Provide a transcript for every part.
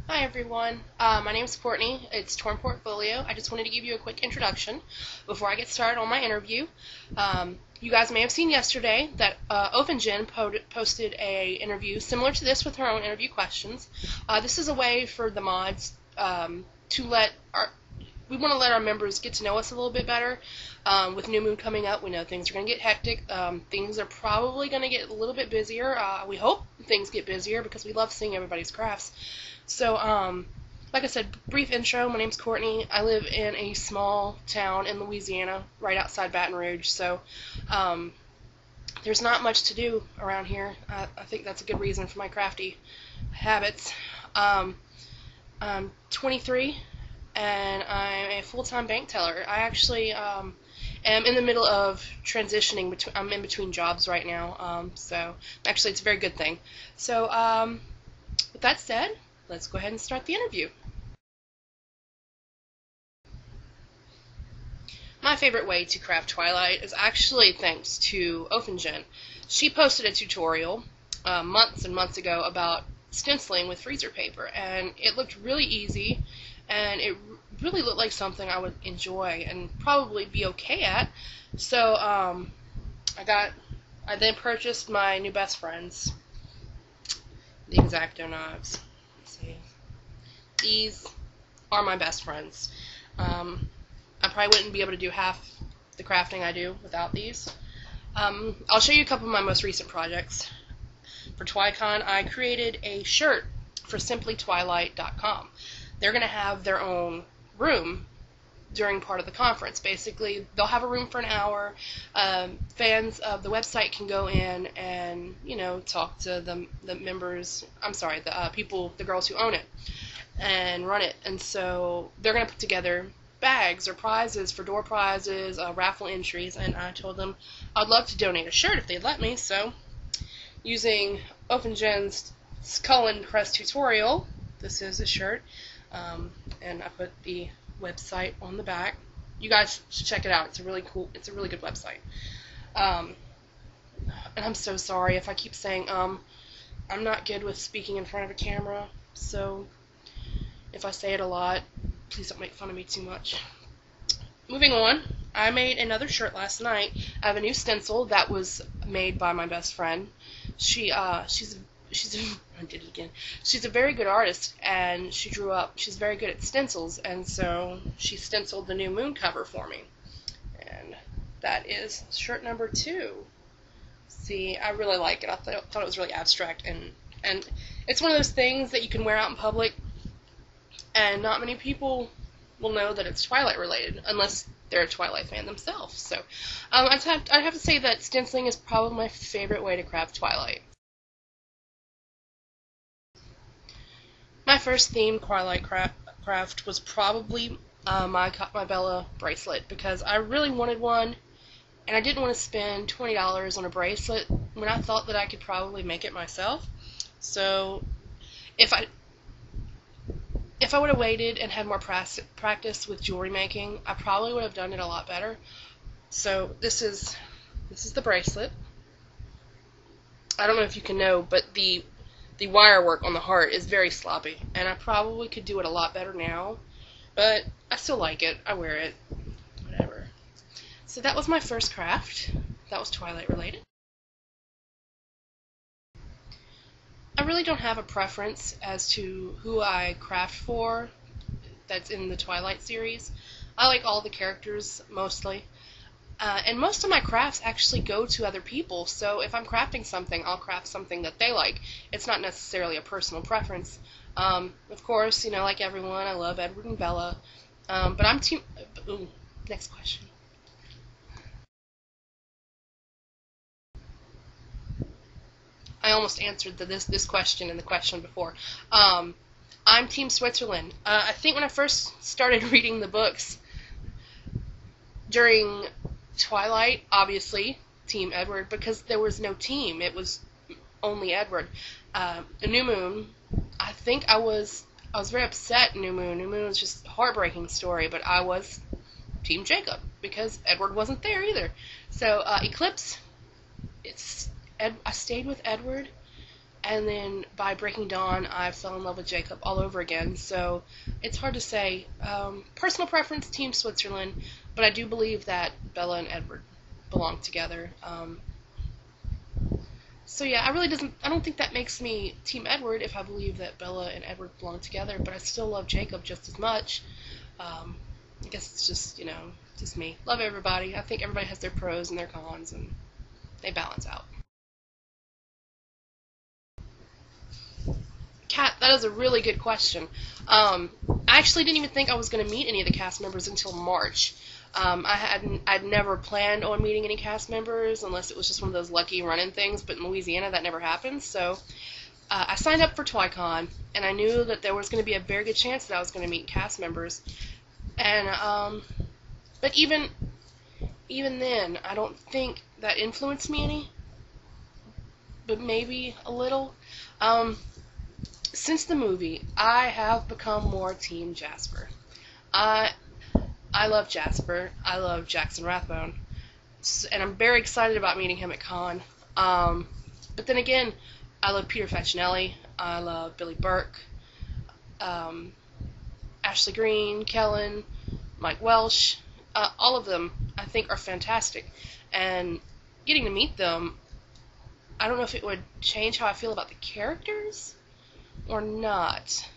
Hi everyone, my name is Courtney. It's Torn Portfolio. I just wanted to give you a quick introduction before I get started on my interview. You guys may have seen yesterday that Ovenjen posted a interview similar to this with her own interview questions. This is a way for the mods we want to let our members get to know us a little bit better. With New Moon coming up, we know things are going to get hectic. Things are probably going to get a little bit busier. We hope things get busier because we love seeing everybody's crafts. So, like I said, brief intro. My name's Courtney. I live in a small town in Louisiana, right outside Baton Rouge. So, there's not much to do around here. I think that's a good reason for my crafty habits. I'm 23. And I'm a full-time bank teller. I actually am in the middle of transitioning. I'm in between jobs right now, so actually it's a very good thing. So with that said, let's go ahead and start the interview. My favorite way to craft Twilight is actually thanks to Ovenjen. She posted a tutorial months and months ago about stenciling with freezer paper, and it looked really easy. And it really looked like something I would enjoy and probably be okay at. So I then purchased my new best friends, the X-Acto Knives. Let's see. These are my best friends. I probably wouldn't be able to do half the crafting I do without these. I'll show you a couple of my most recent projects. For TwiCon, I created a shirt for simplytwilight.com. They're going to have their own room during part of the conference. Basically, they'll have a room for an hour. Fans of the website can go in and, talk to the members, the girls who own it and run it. And so they're going to put together bags or prizes for door prizes, raffle entries, and I told them I'd love to donate a shirt if they'd let me. So using Ovenjen's Skull and Crest tutorial, this is a shirt. And I put the website on the back. You guys should check it out. It's a really good website. And I'm so sorry if I keep saying I'm not good with speaking in front of a camera, so if I say it a lot, please don't make fun of me too much. Moving on, I made another shirt last night. I have a new stencil that was made by my best friend. She's a very good artist, and she's very good at stencils, and so she stenciled the New Moon cover for me. And that is shirt number 2. See, I really like it. I thought it was really abstract, and it's one of those things that you can wear out in public, and not many people will know that it's Twilight related, unless they're a Twilight fan themselves. So I'd have to say that stenciling is probably my favorite way to craft Twilight. My first themed Twilight craft was probably my Bella bracelet, because I really wanted one, and I didn't want to spend $20 on a bracelet when I thought that I could probably make it myself. So if I would have waited and had more practice with jewelry making, I probably would have done it a lot better. So this is the bracelet. I don't know if you can know, but the wire work on the heart is very sloppy, and I probably could do it a lot better now, but I still like it. I wear it. Whatever. So that was my first craft. That was Twilight related. I really don't have a preference as to who I craft for that's in the Twilight series. I like all the characters mostly. And most of my crafts actually go to other people, so if I'm crafting something, I'll craft something that they like. It's not necessarily a personal preference. Of course, like everyone, I love Edward and Bella, but I'm team... Ooh, next question. I almost answered this question and the question before. I'm Team Switzerland. I think when I first started reading the books during Twilight, obviously, Team Edward, because there was no team. It was only Edward. New Moon, I think I was very upset. New Moon was just a heartbreaking story, but I was Team Jacob because Edward wasn't there either. So Eclipse, I stayed with Edward, and then by Breaking Dawn, I fell in love with Jacob all over again. So it's hard to say. Personal preference, Team Switzerland, but I do believe that Bella and Edward belong together. So yeah, I don't think that makes me Team Edward if I believe that Bella and Edward belong together, but I still love Jacob just as much. I guess it's just, just me. Love everybody. I think everybody has their pros and their cons, and they balance out. Kat, that is a really good question. I actually didn't even think I was going to meet any of the cast members until March. I'd never planned on meeting any cast members unless it was just one of those lucky run-in things, but in Louisiana that never happens. So I signed up for TwiCon, and I knew that there was going to be a very good chance that I was going to meet cast members. And but even then, I don't think that influenced me any, but maybe a little. Since the movie, I have become more Team Jasper. I love Jasper. I love Jackson Rathbone, and I'm very excited about meeting him at Con. But then again, I love Peter Facinelli. I love Billy Burke, Ashley Greene, Kellen, Mike Welsh. All of them, I think, are fantastic. And getting to meet them, I don't know if it would change how I feel about the characters or not.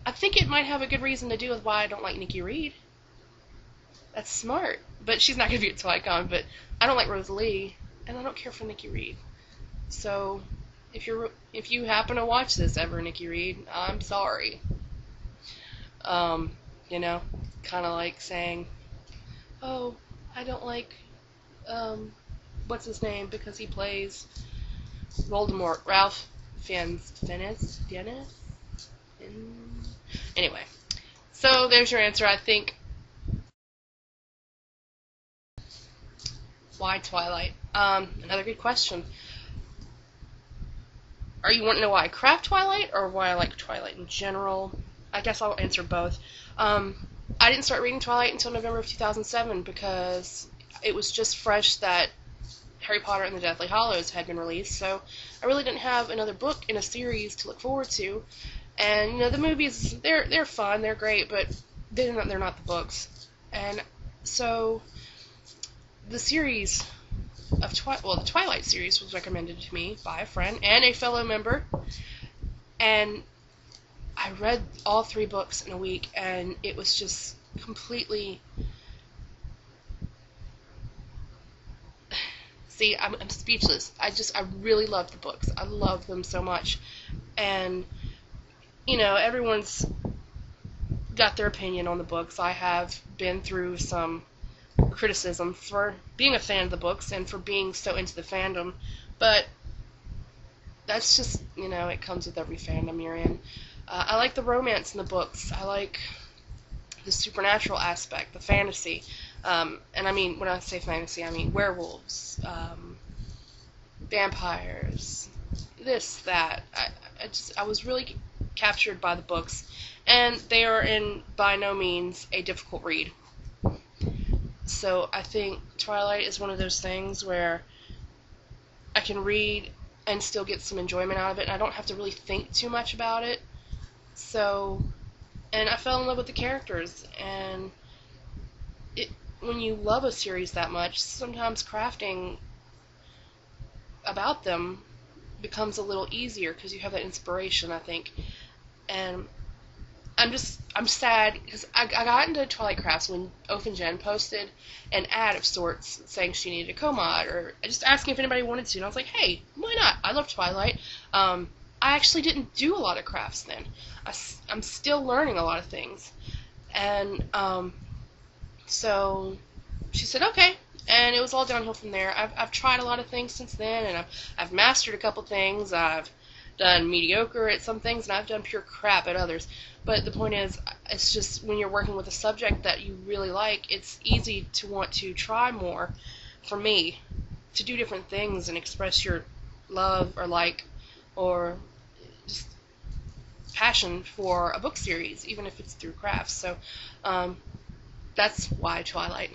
I think it might have a good reason to do with why I don't like Nikki Reed. That's smart. But she's not going to be at TwiCon. But I don't like Rosalie, and I don't care for Nikki Reed. So if you happen to watch this ever, Nikki Reed, I'm sorry. Kind of like saying, oh, I don't like, what's his name, because he plays Voldemort, Ralph Fiennes. Anyway, so there's your answer. I think. Why Twilight? Another good question. Are you wanting to know why I craft Twilight, or why I like Twilight in general? I guess I'll answer both. I didn't start reading Twilight until November of 2007 because it was just fresh that Harry Potter and the Deathly Hallows had been released, so I really didn't have another book in a series to look forward to. And the movies, they're fun, they're great, but they're not the books. And so the series of the Twilight series was recommended to me by a friend and a fellow member, and I read all 3 books in a week, and it was just completely. See, I'm speechless. I really love the books. I love them so much. And, everyone's got their opinion on the books. I have been through some criticism for being a fan of the books and for being so into the fandom. But that's just, it comes with every fandom you're in. I like the romance in the books. I like the supernatural aspect, the fantasy. And I mean, when I say fantasy, I mean werewolves, vampires, this, that. I was really captured by the books, and they are by no means a difficult read. So I think Twilight is one of those things where I can read and still get some enjoyment out of it, and I don't have to really think too much about it. So, and I fell in love with the characters, and when you love a series that much, sometimes crafting about them becomes a little easier because you have that inspiration, I think. And I'm sad because I got into Twilight Crafts when Jen posted an ad of sorts saying she needed a co-mod, or just asking if anybody wanted to, and I was like, hey, why not? I love Twilight. I actually didn't do a lot of crafts then. I'm still learning a lot of things. And so she said, okay. And it was all downhill from there. I've tried a lot of things since then, and I've mastered a couple things. I've done mediocre at some things, and I've done pure crap at others. But the point is, it's just when you're working with a subject that you really like, it's easy to want to try more, for me, to do different things and express your love or like or just passion for a book series, even if it's through crafts. So that's why Twilight.